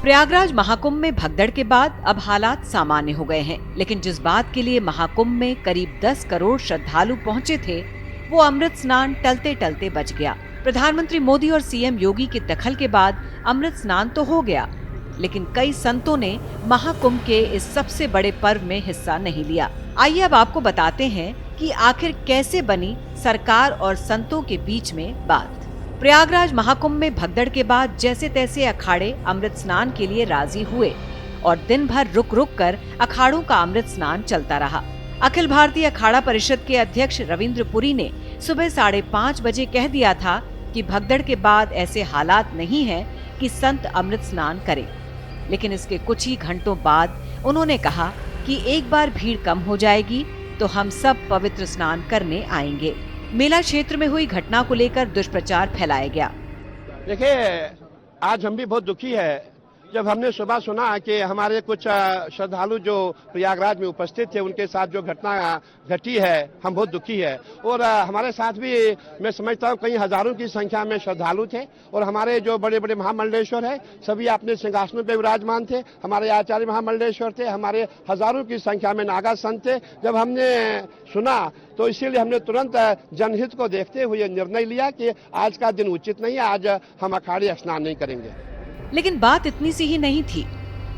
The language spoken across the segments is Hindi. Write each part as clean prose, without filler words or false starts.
प्रयागराज महाकुंभ में भगदड़ के बाद अब हालात सामान्य हो गए हैं, लेकिन जिस बात के लिए महाकुंभ में करीब 10 करोड़ श्रद्धालु पहुंचे थे, वो अमृत स्नान टलते टलते बच गया। प्रधानमंत्री मोदी और सीएम योगी के दखल के बाद अमृत स्नान तो हो गया, लेकिन कई संतों ने महाकुंभ के इस सबसे बड़े पर्व में हिस्सा नहीं लिया। आइए अब आपको बताते हैं कि आखिर कैसे बनी सरकार और संतों के बीच में बात। प्रयागराज महाकुंभ में भगदड़ के बाद जैसे तैसे अखाड़े अमृत स्नान के लिए राजी हुए और दिन भर रुक रुक कर अखाड़ों का अमृत स्नान चलता रहा। अखिल भारतीय अखाड़ा परिषद के अध्यक्ष रविंद्र पुरी ने सुबह 5:30 बजे कह दिया था कि भगदड़ के बाद ऐसे हालात नहीं हैं कि संत अमृत स्नान करें, लेकिन इसके कुछ ही घंटों बाद उन्होंने कहा कि एक बार भीड़ कम हो जाएगी तो हम सब पवित्र स्नान करने आएंगे। मेला क्षेत्र में हुई घटना को लेकर दुष्प्रचार फैलाया गया। देखिए, आज हम भी बहुत दुखी है जब हमने सुबह सुना कि हमारे कुछ श्रद्धालु जो प्रयागराज में उपस्थित थे उनके साथ जो घटना घटी है, हम बहुत दुखी है। और हमारे साथ भी मैं समझता हूँ कई हजारों की संख्या में श्रद्धालु थे और हमारे जो बड़े बड़े महामंडलेश्वर है सभी अपने सिंहासनों पर विराजमान थे। हमारे आचार्य महामंडलेश्वर थे, हमारे हजारों की संख्या में नागा संत थे। जब हमने सुना तो इसीलिए हमने तुरंत जनहित को देखते हुए निर्णय लिया कि आज का दिन उचित नहीं है, आज हम अखाड़े स्नान नहीं करेंगे। लेकिन बात इतनी सी ही नहीं थी।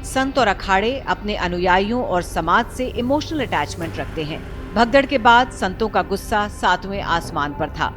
संत और अखाड़े अपने अनुयायियों और समाज से इमोशनल अटैचमेंट रखते हैं। भगदड़ के बाद संतों का गुस्सा 7वें आसमान पर था।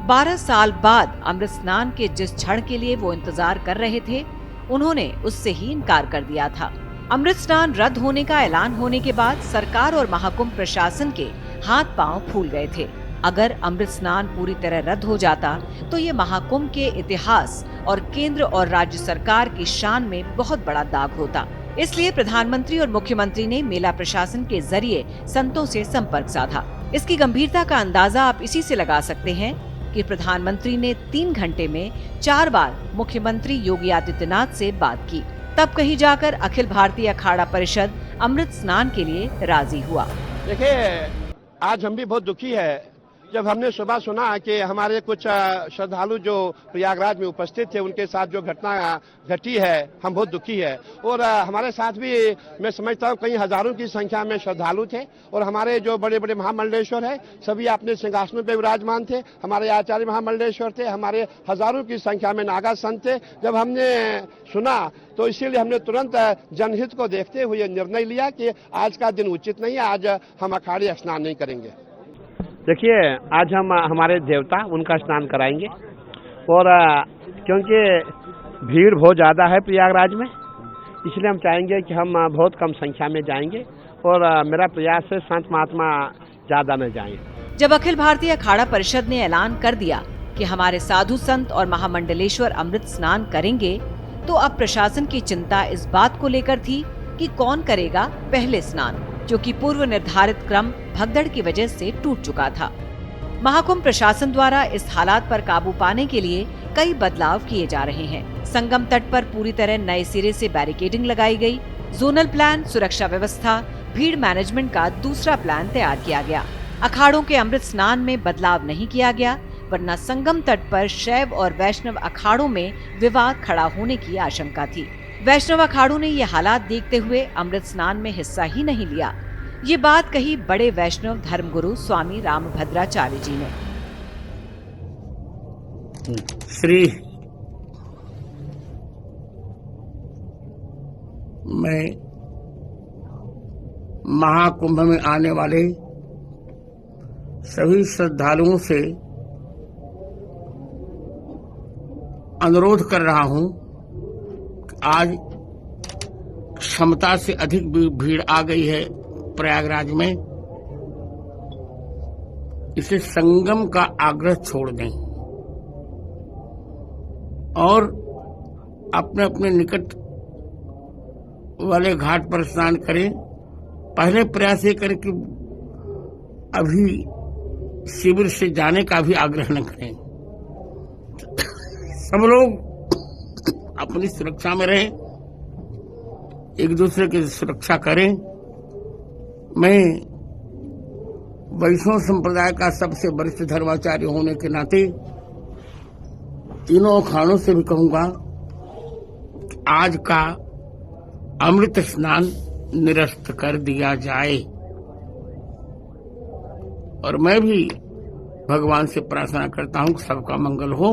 12 साल बाद अमृत स्नान के जिस क्षण के लिए वो इंतजार कर रहे थे, उन्होंने उससे ही इनकार कर दिया था। अमृत स्नान रद्द होने का ऐलान होने के बाद सरकार और महाकुंभ प्रशासन के हाथ पांव फूल गए थे। अगर अमृत स्नान पूरी तरह रद्द हो जाता तो ये महाकुंभ के इतिहास और केंद्र और राज्य सरकार की शान में बहुत बड़ा दाग होता। इसलिए प्रधानमंत्री और मुख्यमंत्री ने मेला प्रशासन के जरिए संतों से संपर्क साधा। इसकी गंभीरता का अंदाजा आप इसी से लगा सकते हैं कि प्रधानमंत्री ने 3 घंटे में 4 बार मुख्यमंत्री योगी आदित्यनाथ से बात की। तब कहीं जाकर अखिल भारतीय अखाड़ा परिषद अमृत स्नान के लिए राजी हुआ। देखिए, आज हम भी बहुत दुखी है जब हमने सुबह सुना कि हमारे कुछ श्रद्धालु जो प्रयागराज में उपस्थित थे उनके साथ जो घटना घटी है, हम बहुत दुखी है। और हमारे साथ भी मैं समझता हूँ कई हजारों की संख्या में श्रद्धालु थे और हमारे जो बड़े बड़े महामंडलेश्वर है सभी अपने सिंहासनों पर विराजमान थे। हमारे आचार्य महामंडलेश्वर थे, हमारे हजारों की संख्या में नागा संत थे। जब हमने सुना तो इसीलिए हमने तुरंत जनहित को देखते हुए निर्णय लिया कि आज का दिन उचित नहीं है, आज हम अखाड़े स्नान नहीं करेंगे। देखिए, आज हम हमारे देवता उनका स्नान कराएंगे और क्योंकि भीड़ बहुत ज़्यादा है प्रयागराज में, इसलिए हम चाहेंगे कि हम बहुत कम संख्या में जाएंगे और मेरा प्रयास है संत महात्मा ज़्यादा न जाएं। जब अखिल भारतीय अखाड़ा परिषद ने ऐलान कर दिया कि हमारे साधु संत और महामंडलेश्वर अमृत स्नान करेंगे, तो अब प्रशासन की चिंता इस बात को लेकर थी कि कौन करेगा पहले स्नान, जो कि पूर्व निर्धारित क्रम भगदड़ की वजह से टूट चुका था। महाकुंभ प्रशासन द्वारा इस हालात पर काबू पाने के लिए कई बदलाव किए जा रहे हैं। संगम तट पर पूरी तरह नए सिरे से बैरिकेडिंग लगाई गई। जोनल प्लान, सुरक्षा व्यवस्था, भीड़ मैनेजमेंट का दूसरा प्लान तैयार किया गया। अखाड़ों के अमृत स्नान में बदलाव नहीं किया गया, वरना संगम तट पर शैव और वैष्णव अखाड़ों में विवाद खड़ा होने की आशंका थी। वैष्णव अखाड़ों ने ये हालात देखते हुए अमृत स्नान में हिस्सा ही नहीं लिया। ये बात कही बड़े वैष्णव धर्मगुरु स्वामी रामभद्राचार्य जी ने। श्री मैं महाकुंभ में आने वाले सभी श्रद्धालुओं से अनुरोध कर रहा हूं, आज क्षमता से अधिक भीड़ आ गई है प्रयागराज में, इसे संगम का आग्रह छोड़ दें और अपने अपने निकट वाले घाट पर स्नान करें। पहले प्रयास ये करें कि अभी शिविर से जाने का भी आग्रह न करें। सब लोग अपनी सुरक्षा में रहें, एक दूसरे की सुरक्षा करें। मैं वैष्णव संप्रदाय का सबसे वरिष्ठ धर्माचार्य होने के नाते तीनों अखाड़ों से भी कहूंगा, आज का अमृत स्नान निरस्त कर दिया जाए। और मैं भी भगवान से प्रार्थना करता हूं कि सबका मंगल हो।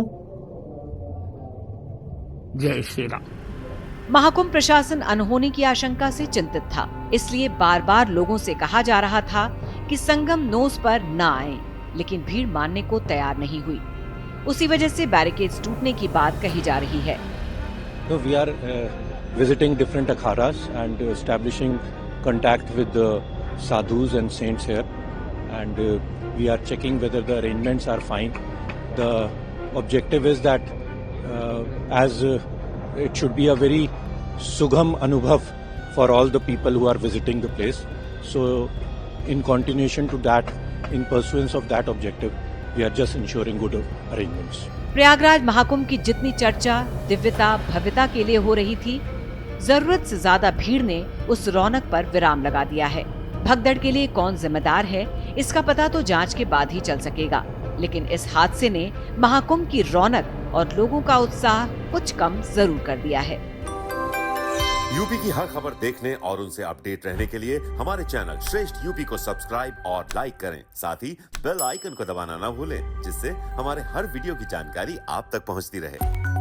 जय श्री राम। महाकुंभ प्रशासन अनहोनी की आशंका से चिंतित था, इसलिए बार बार लोगों से कहा जा रहा था कि संगम नोस पर न आएं, लेकिन भीड़ मानने को तैयार नहीं हुई। उसी वजह से बैरिकेड्स टूटने की बात कही जा रही है। So we are visiting different akharas and establishing contact with the sadhus and saints here, and we are checking whether the arrangements are fine. The objective is that as it should be a very sugam anubhav for all the people who are visiting the place. So in continuation to that, in pursuance of that objective, we are just ensuring good arrangements. Prayagraj Mahakumbh की जितनी चर्चा दिव्यता भव्यता के लिए हो रही थी, जरूरत से ज्यादा भीड़ ने उस रौनक पर विराम लगा दिया है। भगदड़ के लिए कौन जिम्मेदार है, इसका पता तो जांच के बाद ही चल सकेगा, लेकिन इस हादसे ने महाकुंभ की रौनक और लोगों का उत्साह कुछ कम जरूर कर दिया है। यूपी की हर खबर देखने और उनसे अपडेट रहने के लिए हमारे चैनल श्रेष्ठ यूपी को सब्सक्राइब और लाइक करें। साथ ही बेल आइकन को दबाना ना भूलें, जिससे हमारे हर वीडियो की जानकारी आप तक पहुंचती रहे।